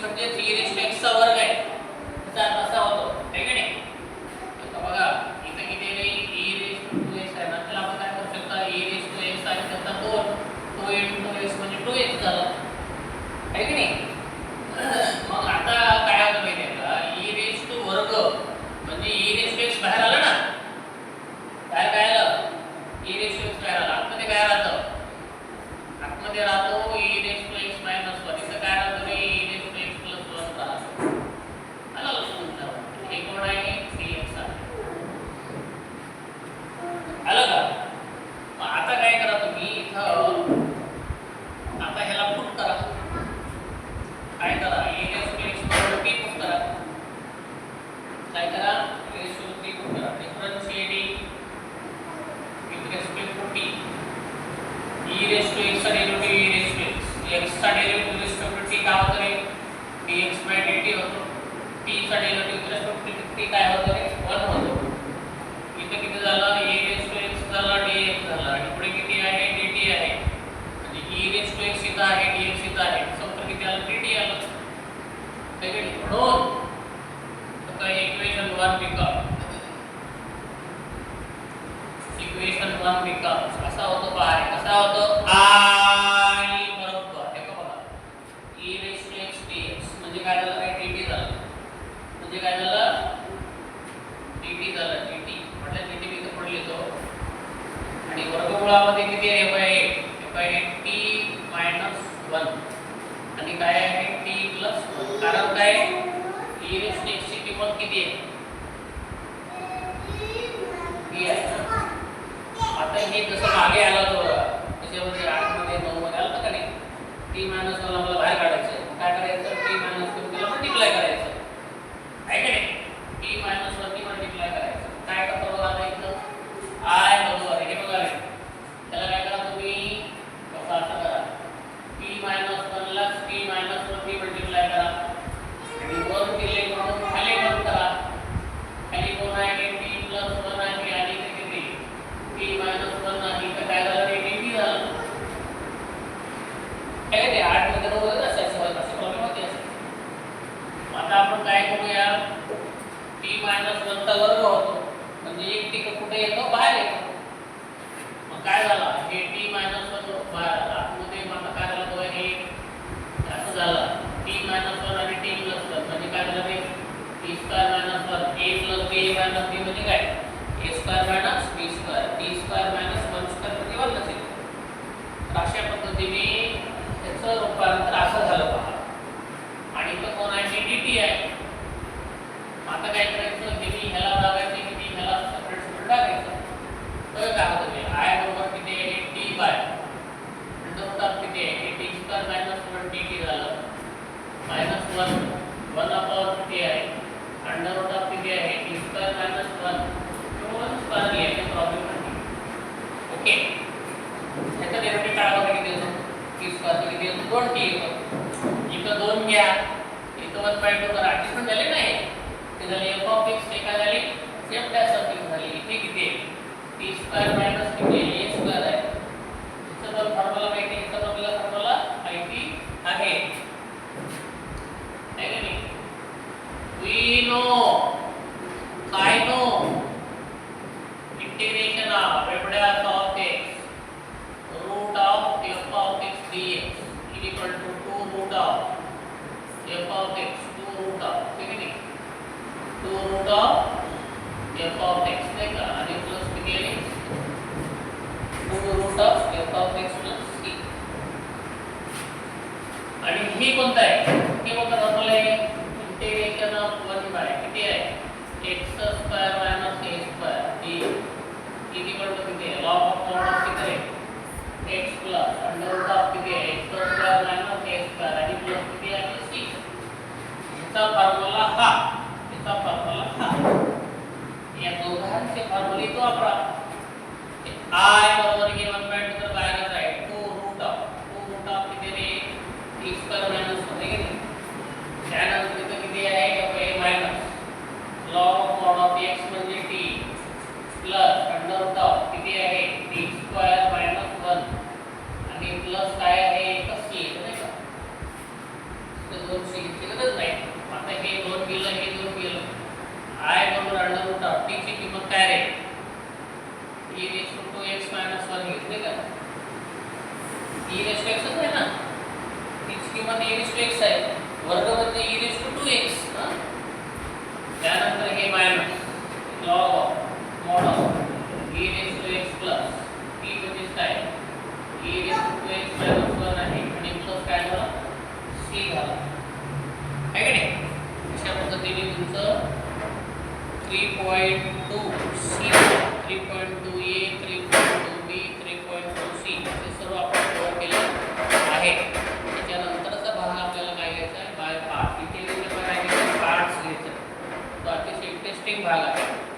म्हणजे e रेस टू x चा वर्ग आहे, त्याचा अर्थ असा होतो आहे की नाही. आता बघा इथे किती आहे, e रेस टू x आहे ना, त्याला आपण काय करू शकता, e रेस टू x आणि त्याचा 2 x म्हणजे 2x झाला आहे की नाही. मग आता काय होतं माहिती आहे का, e रेस टू वर्ग म्हणजे e रेस टू x बाहेर आला ना, बाहेर काय आलं, e रेस टू x बाहेर आला, आतमध्ये काय राहतं, आतमध्ये राहतो e raise to x minus 1, इथं काय राहतो रे, e रेस टू x प्लस 1 राहतो. आला लक्षात तुमच्या, हे कोण आहे, 3x आहे. आलं का. मग आता काय करा तुम्ही इथं, आता ह्याला पुट करा, काय करा, e रेस टू x बरोबर p पुट करा, काय करा, e raise to p put करा, differentiating with respect to p, e raise to x चा derivative e raise to x चा derivative with respect to t काय होतं रे, dx dt होतो, t चा derivative with respect to t काय होतं रे, 1 होतो. इथे किती झालं, e रेस टू x झाला, dx झाला आणि पुढे किती आहे, dt आहे, म्हणजे e रेस टू x इथं आहे, dx इथं आहे, सूत्र किती आलं, dt आलं. म्हणून आता इक्वेशन 1 बिकम, इक्वेशन 1 बिकम्स असा होतो काय, कसा होतो, I बरोबर हे बघा, e raise to x dx म्हणजे काय झालं, काय dt झालं, म्हणजे काय झालं, dt झालं, dt म्हटलं dt मी इथे पुढे लिहितो आणि वर्गमूळामध्ये किती आहे, t - 1 आणि काय आहे, t + 1, कारण काय, e रेस टू x ची किंमत किती आहे, ही आहे. आता हे जसं मागे आलं होतं त्याच्यामध्ये 8 मध्ये 9 मध्ये आलं का नाही, t - 1 मला बाहेर काढायचं, काय करायचं, t - 2 त्याला मल्टिप्लाय करायचं आहे का नाही, t - 1 नी मल्टिप्लाय करायचं. काय करतो बघा आता इथं I बरोबर हे बघा रे, त्याला काय करा तुम्ही, असं करा, t - 1 ला t - 1 नी मल्टिप्लाय करा आणि वर दिले म्हणून खाली 1 करा, खाली कोण आहे, t + 1 आहे आणि इथे किती, t - 1 नाही, तर काय झालं, dt झालं. काय ते 8 मध्ये 9 मध्ये असं प्रॉब्लेम होते असं. आता आपण काय करूया, t - 1 चा वर्ग होतो म्हणजे एक टिक कुठे येतो, बाहेर येतो. मग काय झालं, हे t - 1 बाहेर आला, आतमध्ये मग काय झालं, तो हे असं झालं, t - 1 आणि t + 1 म्हणजे काय झालं रे, t² - 1 a + b - b म्हणजे काय, a² - b², t² - 1² म्हणजे 1 असेल. तर अशा पद्धतीने त्याचं रूपांतर असं झालं पहा. आणि इथं कोण आहे, dt आहे. आता काय करायचं, हे ह्याला लागायचं, किती ह्याला सेपरेट सेपरेट टाकायचं. तर काय होतं, I बरोबर किती आहे, t बाय अंडर किती आहे, t² - 1 dt झालं, -1 अपॉन t आहे, अंडर किती आहे, t² - 1 1² लिहायचा प्रॉब्लेम नाही. ओके, ह्याचा डेरिव्हेटिव्ह काढावा किती येतो, t² किती येतो, 2t येतो. इथं 2 घ्या, इथं 1/2 करा, ऍडजस्टमेंट झाले नाही, ते झाले f ऑफ x, हे काय झाले, f डॅश ऑफ x झाली. इथे किती आहे, t² मायनस किती आहे, a² आहे. इथं तर फॉर्म्युला माहिती आहे, इथं आपल्याला फॉर्म्युला माहिती आहे, है की नाही. we know, I know integration of f dash of x root of f of x dx is equal to 2 root of f of x, 2 root of, ठीक आहे, 2 root of f of x नाही का, आणि plus किती आहे, 2 root of f of x plus c. आणि ही कोणता आहे, हे कोणता फॉर्म्युला आहे, इंटिग्रेशन ऑफ 1 बाय किती आहे, x² - a² dx is equal to किती आहे, log of mod of किती आहे, x plus under root of किती आहे, x² - a² आणि प्लस किती आहे, c. याचा फॉर्म्युला हा, याचा फॉर्म्युला हा, या दोघांचे फॉर्म्युले तो वापरा. I बरोबर हे 1/2 तर बाहेरच आहे, 2 root of किती रे, t² - 1 आहे की नाही. त्यानंतर इथं किती आहे, minus log of mod of x म्हणजे t plus under root of किती आहे, t² - 1 आणि प्लस काय आहे, एक c नाही का, तर 2c त्यानंतर हे minus log of mod of e raise to x plus p म्हणजे काय e raise to x minus 1 आहे आणि प्लस काय झाला c झाला आहे का नाही. अशा पद्धतीने तुमचं 3.2 c 3.2 a 3.2 b 3.2 c हे सर्व आपण कव्हर केलं आहे. त्याच्यानंतरचा भाग आपल्याला काय घ्यायचा आहे बाय पार्ट. इथे काय घ्यायचं पार्ट्स घ्यायचं. तो अतिशय इंटरेस्टिंग भाग आहे.